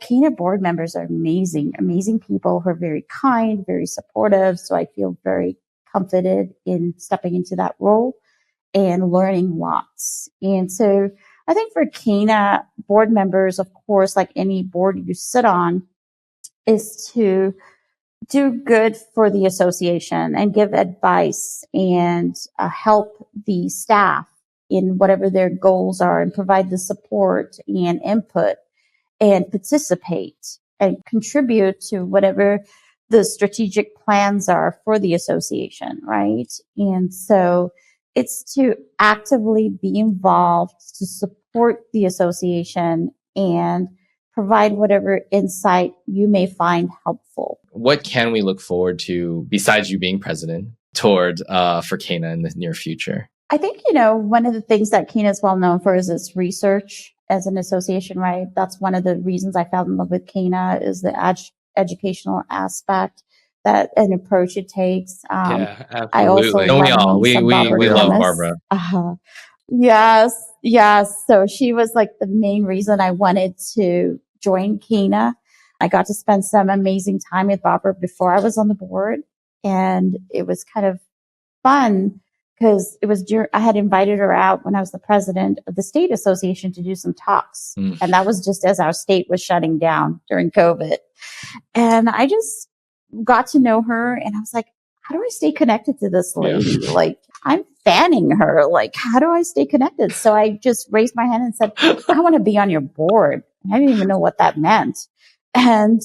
Kina board members are amazing, amazing people who are very kind, very supportive. So I feel very comforted in stepping into that role and learning lots. And so I think for Kina board members, of course, like any board you sit on, is to do good for the association and give advice and help the staff in whatever their goals are and provide the support and input and participate and contribute to whatever the strategic plans are for the association, right? And so it's to actively be involved to support the association and provide whatever insight you may find helpful. What can we look forward to, besides you being president, toward for Kina in the near future? I think, one of the things that Kina is well known for is its research as an association, right? That's one of the reasons I fell in love with Kina is the educational aspect that an approach it takes. Yeah, absolutely. I also Don't we all? We love Barbara. Yes. So she was like the main reason I wanted to join Kina. I got to spend some amazing time with Barbara before I was on the board. And it was kind of fun because I had invited her out when I was the president of the state association to do some talks. And that was just as our state was shutting down during COVID. And I just got to know her and I was like, how do I stay connected to this lady? Yeah. Like, I'm fanning her. Like, how do I stay connected? So I just raised my hand and said, I want to be on your board. I didn't even know what that meant. And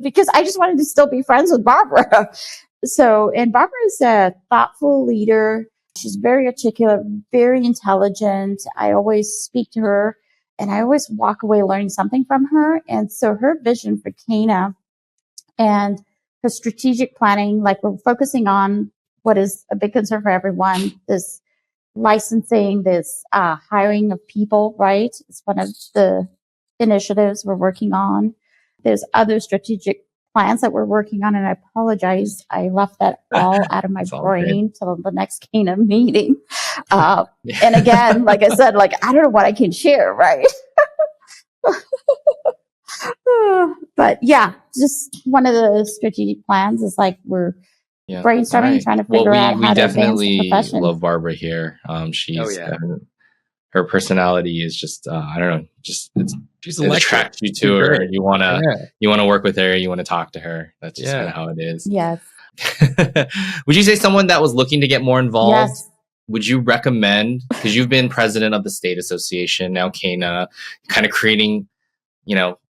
because I just wanted to still be friends with Barbara. And Barbara is a thoughtful leader. She's very articulate, very intelligent. I always speak to her and I always walk away learning something from her. And so her vision for Kina and her strategic planning, like we're focusing on what is a big concern for everyone, this licensing, this hiring of people, right? It's one of the initiatives we're working on. There's other strategic plans that we're working on, and I apologize. I left that all out of my brain till the next Kina meeting. And again, like I said, like I don't know what I can share, right? But yeah, just one of the strategic plans is like we're brainstorming, trying to figure out how to advance the profession. We definitely love Barbara here. She's her personality is just I don't know, it attracts you to her. You wanna work with her. You want to talk to her. That's just kind of how it is. Yes. Would you say someone that was looking to get more involved? Yes. Would you recommend, because you've been president of the state association, now Kina, kind of creating,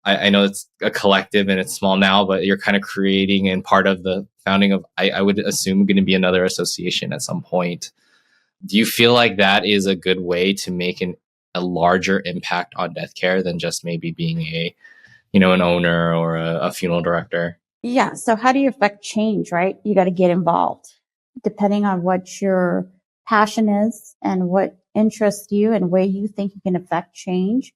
I know it's a collective and it's small now, but you're kind of creating and part of the founding of, I would assume, going to be another association at some point. Do you feel like that is a good way to make a larger impact on death care than just maybe being an owner or a funeral director? Yeah. So how do you affect change, right? You got to get involved depending on what your passion is and what interests you and where you think you can affect change.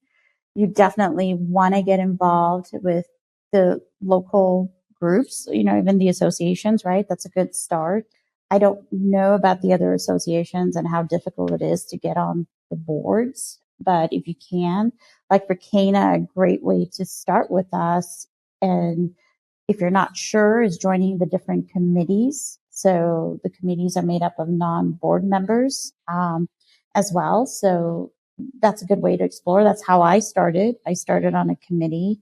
You definitely want to get involved with the local groups, even the associations, right? That's a good start. I don't know about the other associations and how difficult it is to get on the boards, but if you can, like for Kina, a great way to start with us. And if you're not sure, is joining the different committees. So the committees are made up of non-board members as well. So that's a good way to explore. That's how I started. I started on a committee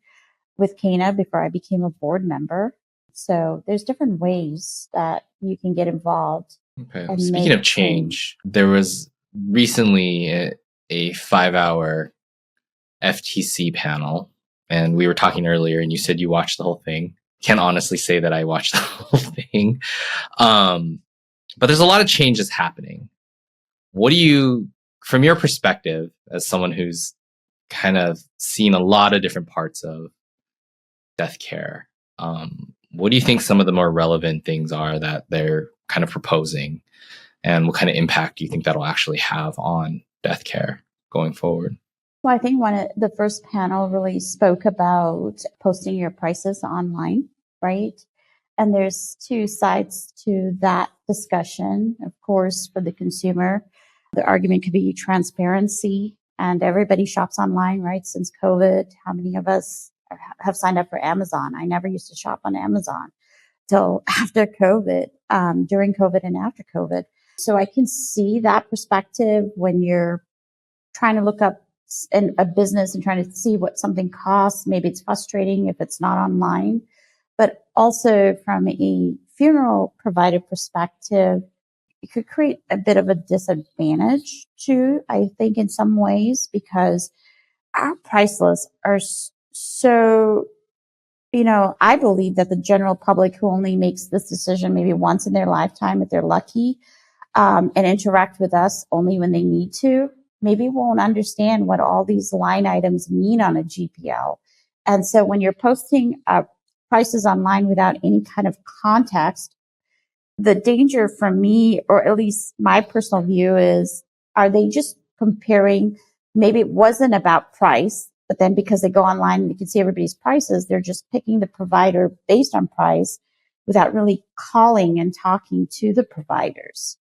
with Kina before I became a board member. So there's different ways that you can get involved. Okay. Speaking of change, there was recently a 5-hour FTC panel, and we were talking earlier, and you said you watched the whole thing. Can't honestly say that I watched the whole thing, but there's a lot of changes happening. What do you, from your perspective, as someone who's kind of seen a lot of different parts of death care, what do you think some of the more relevant things are that they're kind of proposing, and what kind of impact do you think that'll actually have on death care going forward? Well, I think the first panel really spoke about posting your prices online, right? And there's two sides to that discussion. Of course, for the consumer, the argument could be transparency and everybody shops online, right? Since COVID, how many of us have signed up for Amazon? I never used to shop on Amazon till after COVID, during COVID and after COVID. So I can see that perspective when you're trying to look up in a business and trying to see what something costs. Maybe it's frustrating if it's not online, but also from a funeral provider perspective, it could create a bit of a disadvantage too, I think, in some ways, because our price lists are so, I believe that the general public who only makes this decision maybe once in their lifetime, if they're lucky, and interact with us only when they need to, maybe won't understand what all these line items mean on a GPL. And so when you're posting prices online without any kind of context, the danger for me, or at least my personal view, is, are they just comparing? Maybe it wasn't about price, but then because they go online and you can see everybody's prices, they're just picking the provider based on price without really calling and talking to the providers.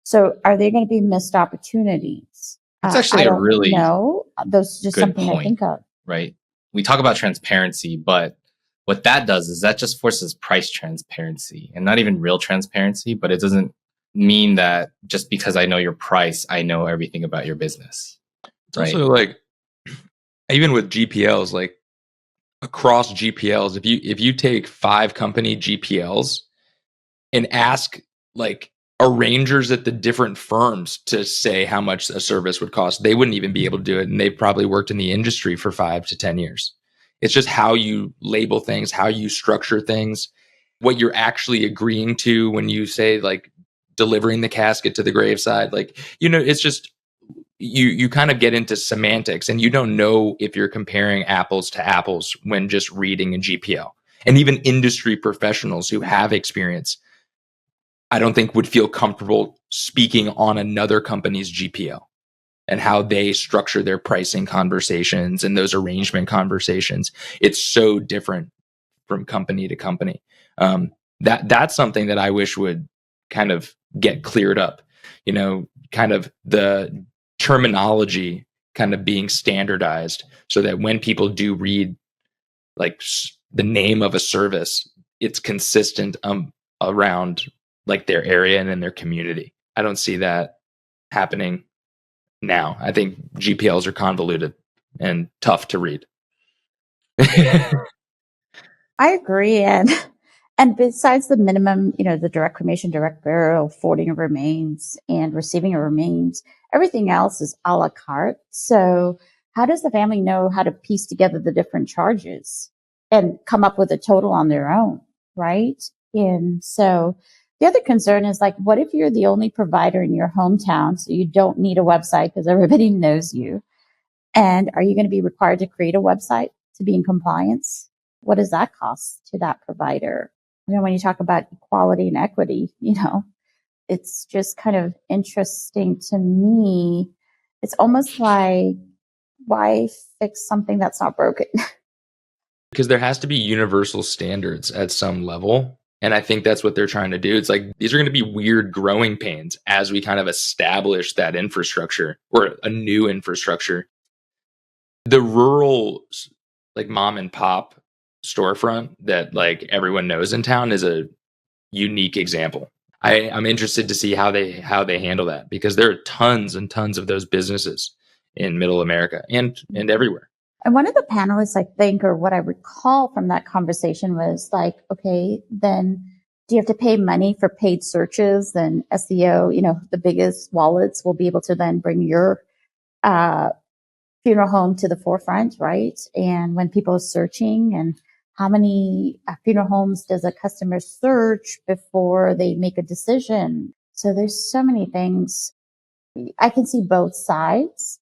So are there going to be missed opportunities? It's actually a really know. Those are just good something point, I think of. right? We talk about transparency, but what that does is that just forces price transparency, and not even real transparency, but it doesn't mean that just because I know your price, I know everything about your business. It's also like, even with GPLs, like across GPLs, if you take 5 company GPLs and ask like arrangers at the different firms to say how much a service would cost, they wouldn't even be able to do it. And they've probably worked in the industry for 5 to 10 years. It's just how you label things, how you structure things, what you're actually agreeing to when you say like delivering the casket to the graveside. Like, it's just, you kind of get into semantics, and you don't know if you're comparing apples to apples when just reading a GPL. And even industry professionals who have experience, I don't think would feel comfortable speaking on another company's GPL and how they structure their pricing conversations and those arrangement conversations. It's so different from company to company. That's something that I wish would kind of get cleared up, kind of the terminology kind of being standardized, so that when people do read like the name of a service, it's consistent around like their area and in their community. I don't see that happening now. I think GPLs are convoluted and tough to read. I agree. And besides the minimum, the direct cremation, direct burial, forwarding of remains, and receiving of remains, everything else is a la carte. So how does the family know how to piece together the different charges and come up with a total on their own, right? And so the other concern is, like, what if you're the only provider in your hometown, so you don't need a website because everybody knows you? And are you going to be required to create a website to be in compliance? What does that cost to that provider? When you talk about equality and equity, it's just kind of interesting to me. It's almost like, why fix something that's not broken? Because there has to be universal standards at some level. And I think that's what they're trying to do. It's like, these are going to be weird growing pains as we kind of establish that infrastructure, or a new infrastructure. The rural, like mom and pop storefront that like everyone knows in town is a unique example. I'm interested to see how they handle that, because there are tons and tons of those businesses in Middle America and everywhere. And one of the panelists, I think, or what I recall from that conversation, was like, okay, then do you have to pay money for paid searches? And SEO, the biggest wallets will be able to then bring your funeral home to the forefront, right? And when people are searching, and how many funeral homes does a customer search before they make a decision? So there's so many things. I can see both sides.